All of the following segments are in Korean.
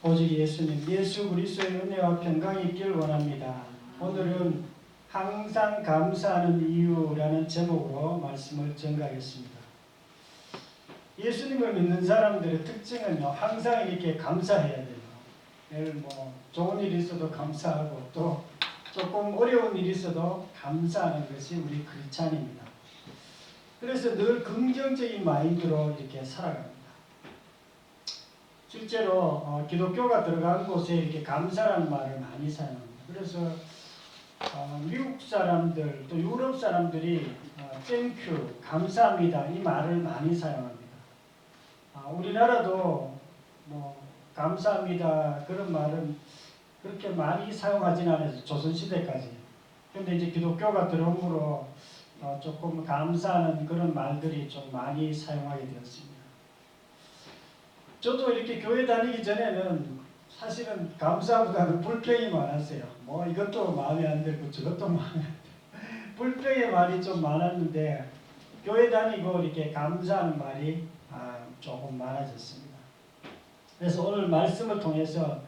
오직 예수님, 예수 그리스도의 은혜와 평강이 있길 원합니다. 오늘은 항상 감사하는 이유라는 제목으로 말씀을 전가하겠습니다. 예수님을 믿는 사람들의 특징은요, 항상 이렇게 감사해야 돼요. 예를 좋은 일이 있어도 감사하고, 또 조금 어려운 일이 있어도 감사하는 것이 우리 크리스찬입니다. 그래서 늘 긍정적인 마인드로 이렇게 살아갑니다. 실제로 기독교가 들어간 곳에 이렇게 감사라는 말을 많이 사용합니다. 그래서 미국 사람들 또 유럽 사람들이 땡큐, 감사합니다 이 말을 많이 사용합니다. 우리나라도 감사합니다 그런 말은 그렇게 많이 사용하지는 않아요. 조선시대까지. 그런데 이제 기독교가 들어옴으로 조금 감사하는 그런 말들이 좀 많이 사용하게 되었습니다. 저도 이렇게 교회 다니기 전에는 사실은 감사보다는 불평이 많았어요. 이것도 마음에 안 들고 저것도 마음에 안 들고 불평의 말이 좀 많았는데 교회 다니고 이렇게 감사하는 말이 조금 많아졌습니다. 그래서 오늘 말씀을 통해서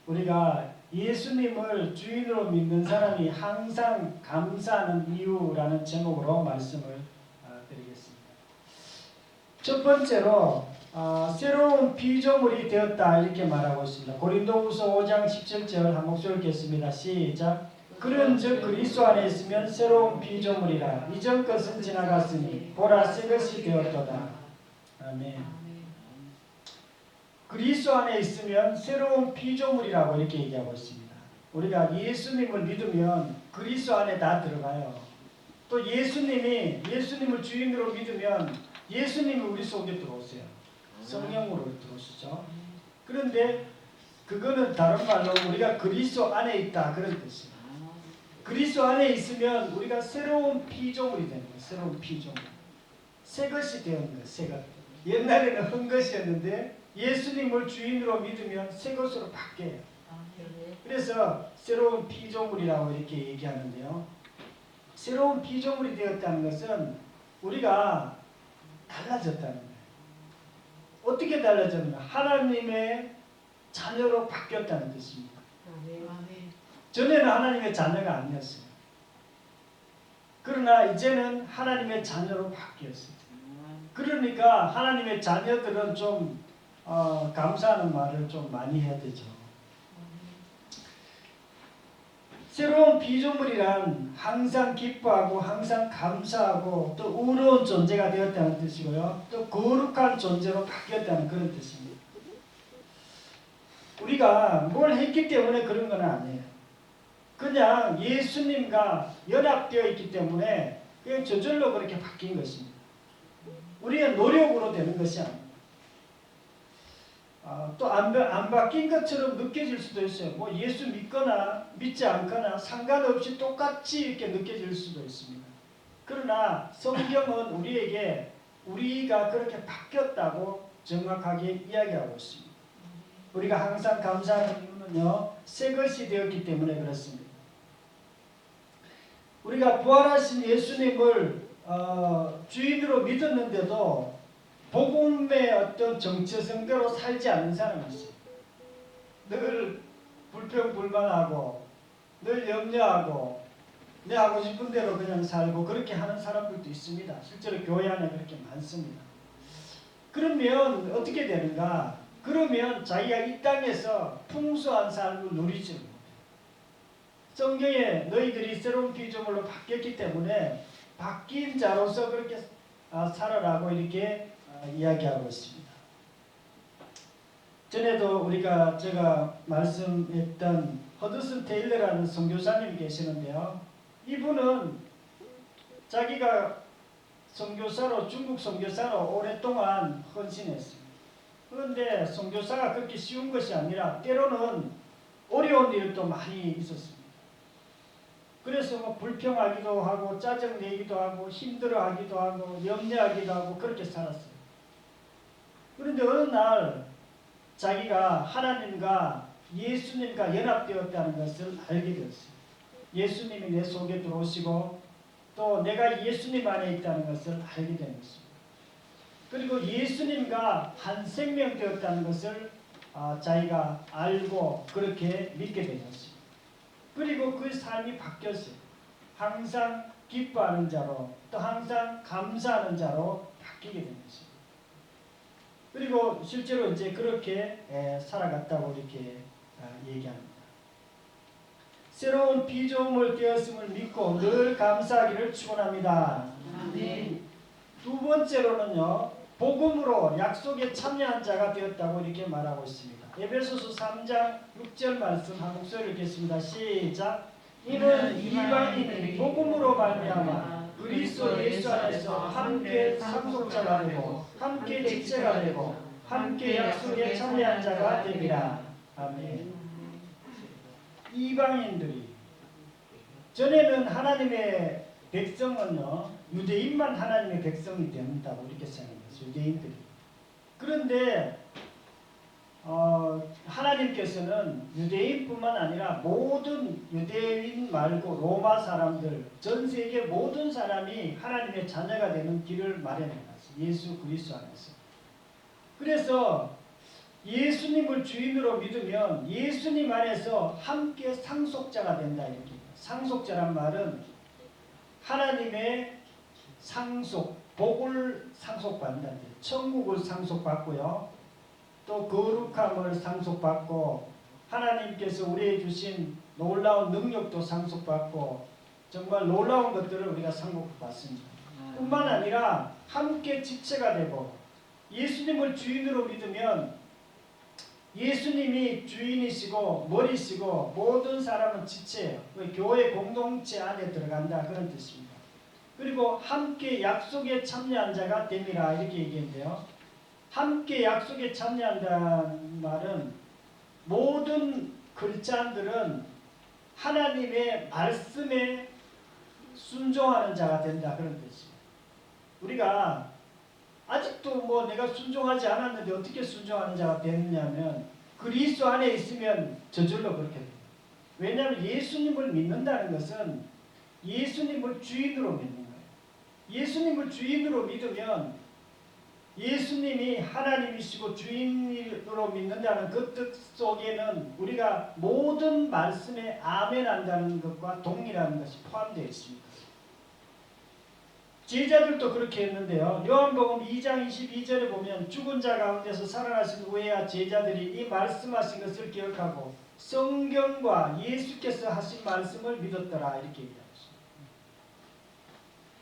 우리가 예수님을 주인으로 믿는 사람이 항상 감사하는 이유라는 제목으로 말씀을 드리겠습니다. 첫 번째로 새로운 피조물이 되었다 이렇게 말하고 있습니다. 고린도후서 5장 17절 한 목소리 읽겠습니다. 시작. 그런즉 그리스도 안에 있으면 새로운 피조물이라 이전 것은 지나갔으니 보라 새 것이 되었도다. 아멘. 그리스도 안에 있으면 새로운 피조물이라고 이렇게 얘기하고 있습니다. 우리가 예수님을 믿으면 그리스도 안에 다 들어가요. 또 예수님을 주인으로 믿으면 예수님이 우리 속에 들어오세요. 성령으로 들어오시죠. 그런데 그거는 다른 말로 우리가 그리스도 안에 있다 그런 뜻이에요. 그리스도 안에 있으면 우리가 새로운 피조물이 되는 거예요. 새로운 피조물. 새 것이 되는 거예요. 새 것. 옛날에는 한 것이었는데 예수님을 주인으로 믿으면 새 것으로 바뀌어요. 그래서 새로운 피조물이라고 이렇게 얘기하는데요. 새로운 피조물이 되었다는 것은 우리가 달라졌다는 거예요. 어떻게 달라졌나? 하나님의 자녀로 바뀌었다는 뜻입니다. 전에는 하나님의 자녀가 아니었어요. 그러나 이제는 하나님의 자녀로 바뀌었어요. 그러니까 하나님의 자녀들은 좀 감사하는 말을 좀 많이 해야 되죠. 새로운 피조물이란 항상 기뻐하고 항상 감사하고 또 의로운 존재가 되었다는 뜻이고요. 또 거룩한 존재로 바뀌었다는 그런 뜻입니다. 우리가 뭘 했기 때문에 그런 건 아니에요. 그냥 예수님과 연합되어 있기 때문에 그냥 저절로 그렇게 바뀐 것입니다. 우리의 노력으로 되는 것이 아닙니다. 또 안 바뀐 것처럼 느껴질 수도 있어요. 예수 믿거나 믿지 않거나 상관없이 똑같이 이렇게 느껴질 수도 있습니다. 그러나 성경은 우리에게 우리가 그렇게 바뀌었다고 정확하게 이야기하고 있습니다. 우리가 항상 감사하는 이유는요, 새 것이 되었기 때문에 그렇습니다. 우리가 부활하신 예수님을 주인으로 믿었는데도 복음의 어떤 정체성대로 살지 않는 사람이 있어요. 늘 불평불만하고 늘 염려하고 내 하고 싶은 대로 그냥 살고 그렇게 하는 사람들도 있습니다. 실제로 교회 안에 그렇게 많습니다. 그러면 어떻게 되는가? 그러면 자기가 이 땅에서 풍성한 삶을 누리지 못해요. 성경에 너희들이 새로운 피조물로 바뀌었기 때문에 바뀐 자로서 그렇게 살아라고 이렇게 이야기하고 있습니다. 전에도 제가 말씀했던 허드슨 테일러라는 선교사님이 계시는데요. 이분은 자기가 중국 선교사로 오랫동안 헌신했습니다. 그런데 선교사가 그렇게 쉬운 것이 아니라 때로는 어려운 일도 많이 있었습니다. 그래서 불평하기도 하고 짜증내기도 하고 힘들어하기도 하고 염려하기도 하고 그렇게 살았어요. 그런데 어느 날 자기가 하나님과 예수님과 연합되었다는 것을 알게 되었어요. 예수님이 내 속에 들어오시고 또 내가 예수님 안에 있다는 것을 알게 된 것입니다. 그리고 예수님과 한 생명 되었다는 것을 자기가 알고 그렇게 믿게 되었습니다. 그리고 그 삶이 바뀌었어요. 항상 기뻐하는 자로 또 항상 감사하는 자로 바뀌게 된 것입니다. 그리고 실제로 이제 그렇게 살아갔다고 이렇게 얘기합니다. 새로운 피조물 되었음을 믿고 늘 감사하기를 축원합니다. 아멘. 두 번째로는요, 복음으로 약속에 참여한 자가 되었다고 이렇게 말하고 있습니다. 에베소서 3장 6절 말씀 한 목소리 읽겠습니다. 시작. 이는 이방인이 복음으로 말미암아 그리스도 예수 안에서 함께 상속자가 되고 함께 지체가 되고 함께 약속에 참여한 자가 됩니다. 아멘. 이방인들이 전에는 하나님의 백성은요, 유대인만 하나님의 백성이 된다고 이렇게 생각했어요. 유대인들이. 그런데 하나님께서는 유대인뿐만 아니라 모든 유대인 말고 로마 사람들, 전 세계 모든 사람이 하나님의 자녀가 되는 길을 마련해놨어요. 예수 그리스도 안에서. 그래서 예수님을 주인으로 믿으면 예수님 안에서 함께 상속자가 된다 이렇게. 상속자란 말은 하나님의 상속, 복을 상속받는다. 천국을 상속받고요. 또 거룩함을 상속받고 하나님께서 우리에게 주신 놀라운 능력도 상속받고 정말 놀라운 것들을 우리가 상속받습니다. 뿐만 아니라 함께 지체가 되고 예수님을 주인으로 믿으면 예수님이 주인이시고 머리시고 모든 사람은 지체예요. 교회 공동체 안에 들어간다 그런 뜻입니다. 그리고 함께 약속에 참여한 자가 됨이라 이렇게 얘기했는데요. 함께 약속에 참여한다는 말은 모든 크리스찬들은 하나님의 말씀에 순종하는 자가 된다 그런 뜻입니다. 우리가 아직도 내가 순종하지 않았는데 어떻게 순종하는 자가 됐느냐면 그리스도 안에 있으면 저절로 그렇게 됩니다. 왜냐하면 예수님을 믿는다는 것은 예수님을 주인으로 믿는 거예요. 예수님을 주인으로 믿으면 예수님이 하나님이시고 주인으로 믿는다는 그 뜻 속에는 우리가 모든 말씀에 아멘한다는 것과 동일한 것이 포함되어 있습니다. 제자들도 그렇게 했는데요. 요한복음 2장 22절에 보면 죽은 자 가운데서 살아나신 후에야 제자들이 이 말씀하신 것을 기억하고 성경과 예수께서 하신 말씀을 믿었더라 이렇게 얘기합니다.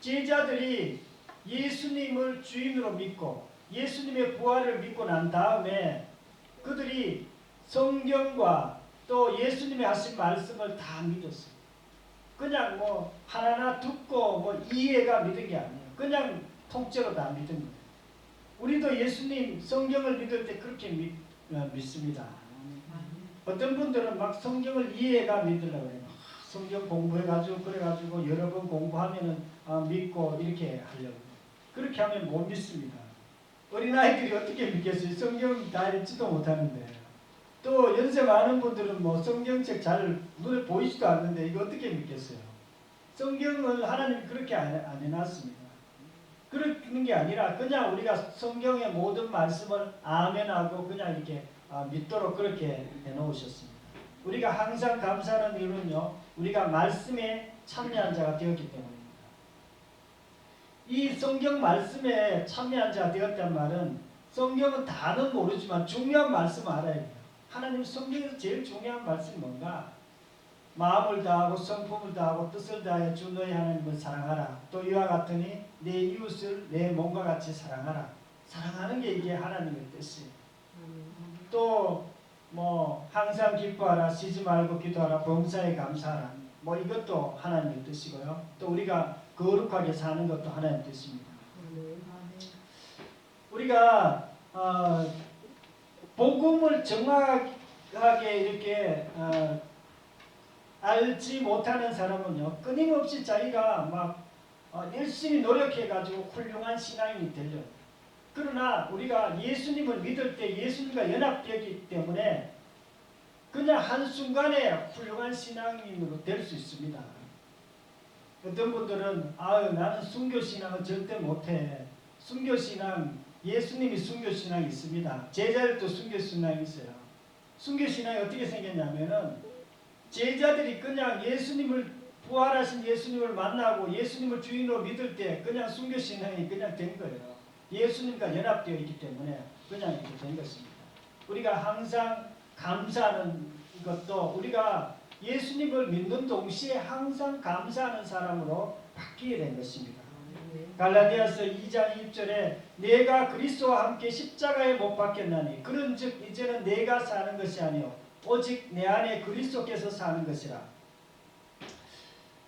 제자들이 예수님을 주인으로 믿고 예수님의 부활을 믿고 난 다음에 그들이 성경과 또 예수님이 하신 말씀을 다 믿었어요. 그냥 하나하나 듣고 이해가 믿은 게 아니에요. 그냥 통째로 다 믿은 거예요. 우리도 예수님 성경을 믿을 때 그렇게 믿습니다. 어떤 분들은 막 성경을 이해가 믿으려고 해요. 성경 공부해가지고 그래가지고 여러 번 공부하면은 믿고 이렇게 하려고. 그렇게 하면 못 믿습니다. 어린아이들이 어떻게 믿겠어요? 성경 다 읽지도 못하는데. 또 연세 많은 분들은 성경책 잘 눈에 보이지도 않는데 이거 어떻게 믿겠어요? 성경을 하나님이 그렇게 안 해놨습니다. 그러는 게 아니라 그냥 우리가 성경의 모든 말씀을 아멘하고 그냥 이렇게 믿도록 그렇게 해놓으셨습니다. 우리가 항상 감사하는 이유는요, 우리가 말씀에 참여한 자가 되었기 때문입니다. 이 성경 말씀에 참여한 자가 되었단 말은 성경은 다는 모르지만 중요한 말씀을 알아야 돼요. 하나님 성경에서 제일 중요한 말씀이 뭔가? 마음을 다하고 성품을 다하고 뜻을 다하여 주 너의 하나님을 사랑하라. 또 이와 같으니 내 이웃을 내 몸과 같이 사랑하라. 사랑하는 게 이게 하나님의 뜻이에요. 또 항상 기뻐하라, 쉬지 말고 기도하라, 범사에 감사하라. 이것도 하나님의 뜻이고요. 또 우리가 거룩하게 사는 것도 하나님의 뜻입니다. 우리가 복음을 정확하게 이렇게 알지 못하는 사람은요, 끊임없이 자기가 열심히 노력해가지고 훌륭한 신앙인이 되려고. 그러나 우리가 예수님을 믿을 때 예수님과 연합되기 때문에 그냥 한순간에 훌륭한 신앙인으로 될 수 있습니다. 어떤 분들은 나는 순교신앙은 절대 못해. 순교신앙 예수님이 순교신앙이 있습니다. 제자들도 순교신앙이 있어요. 순교신앙이 어떻게 생겼냐면은 제자들이 그냥 예수님을 부활하신 예수님을 만나고 예수님을 주인으로 믿을 때 그냥 순교신앙이 그냥 된 거예요. 예수님과 연합되어 있기 때문에 그냥 이렇게 된 것입니다. 우리가 항상 감사하는 것도 우리가 예수님을 믿는 동시에 항상 감사하는 사람으로 바뀌게 된 것입니다. 갈라디아서 2장 2절에 내가 그리스도와 함께 십자가에 못 박혔나니 그런즉 이제는 내가 사는 것이 아니요 오직 내 안에 그리스도께서 사는 것이라.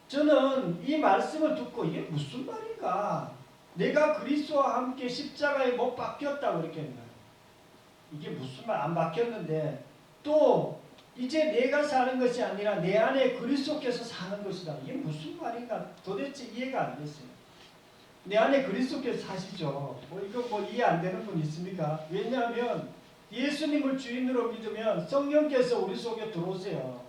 저는 이 말씀을 듣고 이게 무슨 말인가? 내가 그리스도와 함께 십자가에 못 박혔다고 이렇게 했나요? 이게 무슨 말? 안 박혔는데 또 이제 내가 사는 것이 아니라 내 안에 그리스도께서 사는 것이다. 이게 무슨 말인가? 도대체 이해가 안 됐어요. 내 안에 그리스도께서 사시죠. 이거 이해 안 되는 분 있습니까? 왜냐하면 예수님을 주인으로 믿으면 성령께서 우리 속에 들어오세요.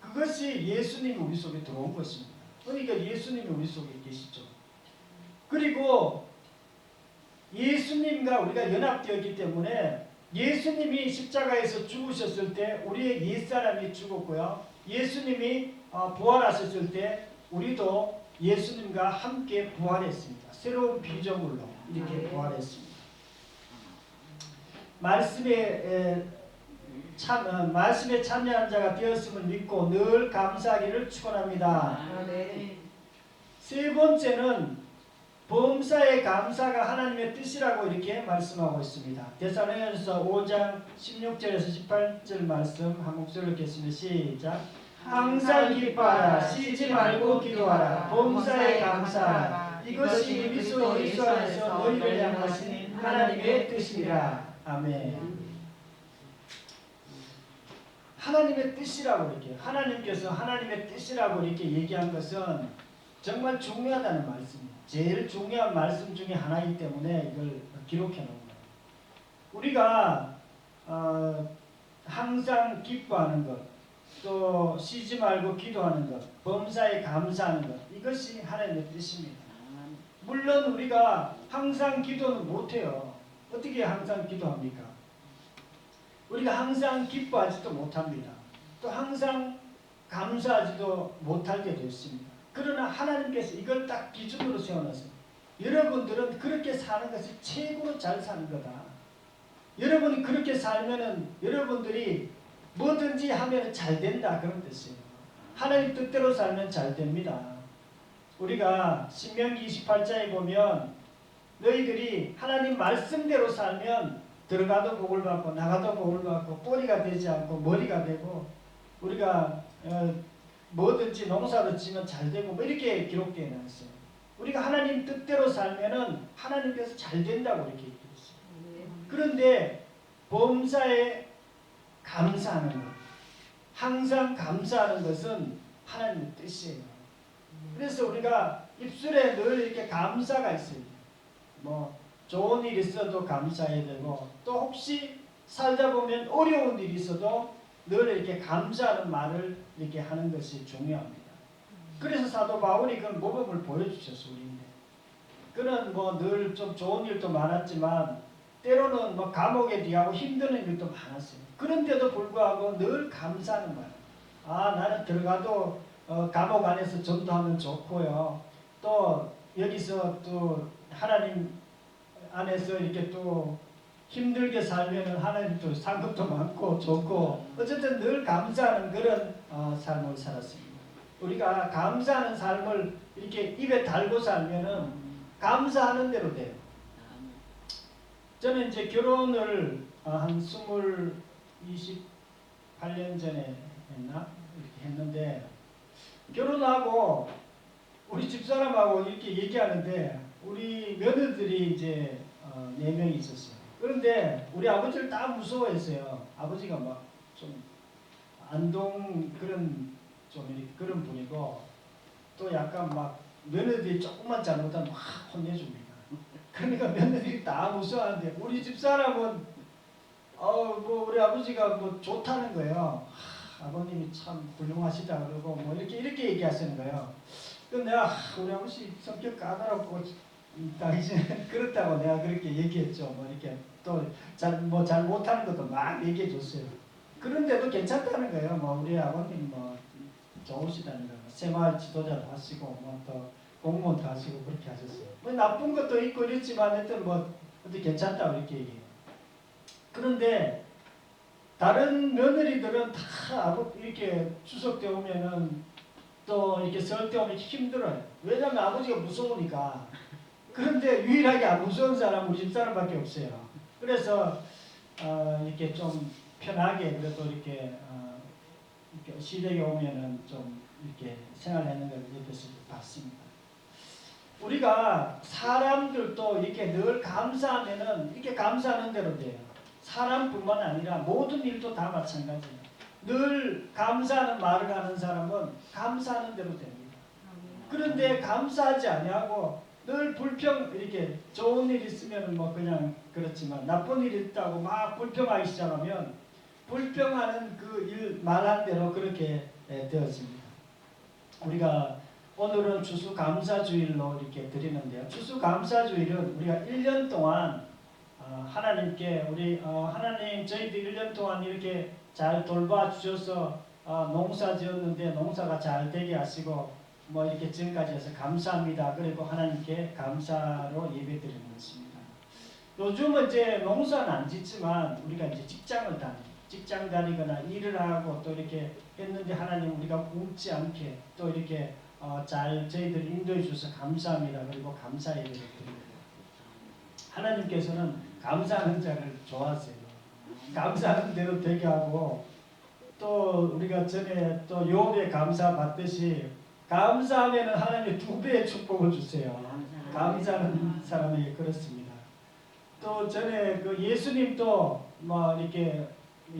그것이 예수님이 우리 속에 들어온 것입니다. 그러니까 예수님이 우리 속에 계시죠. 그리고 예수님과 우리가 연합되었기 때문에 예수님이 십자가에서 죽으셨을 때 우리의 옛사람이 죽었고요. 예수님이 부활하셨을 때 우리도 예수님과 함께 부활했습니다. 새로운 피조물로 이렇게 부활했습니다. 말씀에 참여한 자가 되었음을 믿고 늘 감사하기를 축원합니다. 세 번째는 범사의 감사가 하나님의 뜻이라고 이렇게 말씀하고 있습니다. 데살로니가전서 5장 16절에서 18절 말씀 한 목소리로 읽겠습니다. 시작. 항상 기뻐하라. 쉬지 말고 기도하라. 범사에 감사하라. 이것이 그리스도 예수 안에서 너희를 향하신 하나님의 뜻이라. 아멘. 하나님의 뜻이라고 이렇게 하나님께서 하나님의 뜻이라고 이렇게 얘기한 것은 정말 중요하다는 말씀입니다. 제일 중요한 말씀 중에 하나이기 때문에 이걸 기록해 놓은 거예요. 우리가 항상 기뻐하는 것, 또 쉬지 말고 기도하는 것, 범사에 감사하는 것, 이것이 하나님의 뜻입니다. 물론 우리가 항상 기도는 못해요. 어떻게 항상 기도합니까? 우리가 항상 기뻐하지도 못합니다. 또 항상 감사하지도 못하게 됐습니다. 그러나 하나님께서 이걸 딱 기준으로 세워놨어요. 여러분들은 그렇게 사는 것이 최고로 잘 사는 거다. 여러분이 그렇게 살면은 여러분들이 뭐든지 하면 잘 된다 그런 뜻이에요. 하나님 뜻대로 살면 잘 됩니다. 우리가 신명기 28장에 보면 너희들이 하나님 말씀대로 살면 들어가도 복을 받고 나가도 복을 받고 꼬리가 되지 않고 머리가 되고 우리가 뭐든지 농사를 지면 잘 되고 뭐 이렇게 기록되어 있어요. 우리가 하나님 뜻대로 살면은 하나님께서 잘 된다고 이렇게 얘기했어요. 그런데 범사에 감사하는 것, 항상 감사하는 것은 하나님의 뜻이에요. 그래서 우리가 입술에 늘 이렇게 감사가 있어요. 뭐 좋은 일 있어도 감사해야 되고 또 혹시 살다 보면 어려운 일이 있어도 늘 이렇게 감사하는 말을 이렇게 하는 것이 중요합니다. 그래서 사도 바울이 그 모범을 보여주셨어요. 우리인데 그는 뭐 늘 좀 좋은 일도 많았지만 때로는 뭐 감옥에 들어가고 힘든 일도 많았어요. 그런데도 불구하고 늘 감사하는 말. 나는 들어가도 감옥 안에서 전도하면 좋고요. 또 여기서 또 하나님 안에서 이렇게 또 힘들게 살면 하나님도 상급도 많고 좋고 어쨌든 늘 감사하는 그런 삶을 살았습니다. 우리가 감사하는 삶을 이렇게 입에 달고 살면은 감사하는 대로 돼요. 저는 이제 결혼을 한 28년 전에 했나? 이렇게 했는데 결혼하고 우리 집사람하고 이렇게 얘기하는데 우리 며느들이 이제 4명이 있었어요. 그런데 우리 아버지를 다 무서워했어요. 아버지가 막 좀 안동 그런 좀 이렇게 그런 분이고 또 약간 막 며느리들이 조금만 잘못하면 막 혼내줍니다. 그러니까 며느리들이 다 무서워하는데 우리 집사람은 뭐 우리 아버지가 뭐 좋다는 거예요. 아버님이 참 훌륭하시다 그러고 뭐 이렇게 얘기하시는 거예요. 그래서 내가 우리 아버지 성격 까다롭고 당신은 그렇다고 내가 그렇게 얘기했죠. 뭐 이렇게 또 잘 못하는 것도 막 얘기해 줬어요. 그런데도 괜찮다는 거예요. 뭐 우리 아버님 뭐 좋으시다는 거. 새마을 지도자도 하시고 뭐 또 공무원도 하시고 그렇게 하셨어요. 뭐 나쁜 것도 있고 이랬지만 하여튼 뭐 어떻게 괜찮다고 이렇게 얘기해요. 그런데 다른 며느리들은 다 이렇게 추석 때 오면은 또 이렇게 설 때 오면 힘들어요. 왜냐면 아버지가 무서우니까. 그런데 유일하게 안 무서운 사람은 우리 집사람밖에 없어요. 그래서 이렇게 좀 편하게 그래도 이렇게 시댁에 오면은 좀 이렇게 생활하는 걸 옆에서 봤습니다. 우리가 사람들도 이렇게 늘 감사하면은 이렇게 감사하는 대로 돼요. 사람뿐만 아니라 모든 일도 다 마찬가지예요. 늘 감사하는 말을 하는 사람은 감사하는 대로 됩니다. 그런데 감사하지 아니하고 늘 이렇게 좋은 일 있으면 뭐 그냥 그렇지만 나쁜 일 있다고 막 불평하기 시작하면 불평하는 그 일 말한 대로 그렇게 되어집니다. 우리가 오늘은 추수감사주일로 이렇게 드리는데요. 추수감사주일은 우리가 1년 동안 하나님께 하나님 저희들 1년 동안 이렇게 잘 돌봐주셔서 농사 지었는데 농사가 잘 되게 하시고 뭐 이렇게 지금까지 해서 감사합니다. 그리고 하나님께 감사로 예배드리는 것입니다. 요즘은 이제 농사는 안 짓지만 우리가 이제 직장 다니거나 일을 하고 또 이렇게 했는데 하나님 우리가 굶지 않게 또 이렇게 잘 저희들 인도해 주셔서 감사합니다. 그리고 감사 예배를 드립니다. 하나님께서는 감사하는 자를 좋아하세요. 감사하는 대로 되게 하고 또 우리가 전에 또 욥의 감사 받듯이 감사하면 하나님이 2배의 축복을 주세요. 감사하는 사람에게 그렇습니다. 또 전에 그 예수님도 뭐 이렇게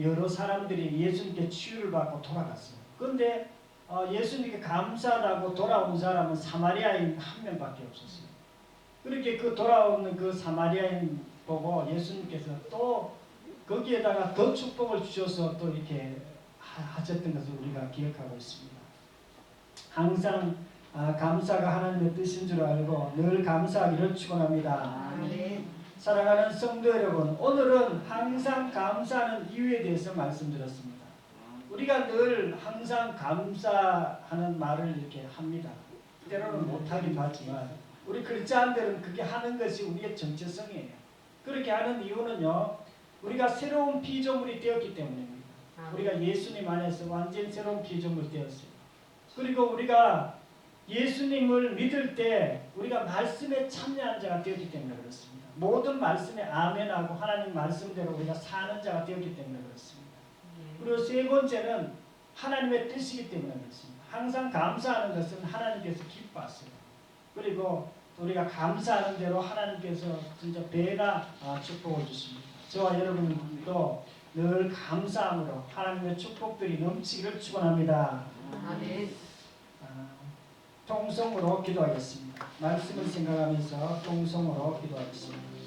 여러 사람들이 예수님께 치유를 받고 돌아갔어요. 그런데 예수님께 감사하다고 돌아온 사람은 사마리아인 한 명밖에 없었어요. 그렇게 그 돌아오는 그 사마리아인 보고 예수님께서 또 거기에다가 더 축복을 주셔서 또 이렇게 하셨던 것을 우리가 기억하고 있습니다. 항상 감사가 하나님의 뜻인 줄 알고 늘 감사하기를 축원합니다. 사랑하는 성도 여러분, 오늘은 항상 감사하는 이유에 대해서 말씀드렸습니다. 우리가 늘 항상 감사하는 말을 이렇게 합니다. 때로는 못하기도 하지만 우리 크리스찬들은 그게 하는 것이 우리의 정체성이에요. 그렇게 하는 이유는요, 우리가 새로운 피조물이 되었기 때문입니다. 우리가 예수님 안에서 완전 새로운 피조물이 되었어요. 그리고 우리가 예수님을 믿을 때 우리가 말씀에 참여한 자가 되었기 때문에 그렇습니다. 모든 말씀에 아멘하고 하나님 말씀대로 우리가 사는 자가 되었기 때문에 그렇습니다. 그리고 세 번째는 하나님의 뜻이기 때문에 그렇습니다. 항상 감사하는 것은 하나님께서 기뻐하세요. 그리고 우리가 감사하는 대로 하나님께서 진짜 배나 축복을 주십니다. 저와 여러분도 늘 감사함으로 하나님의 축복들이 넘치기를 축원합니다. 아멘. 통성으로 기도하겠습니다. 말씀을 생각하면서 통성으로 기도하겠습니다.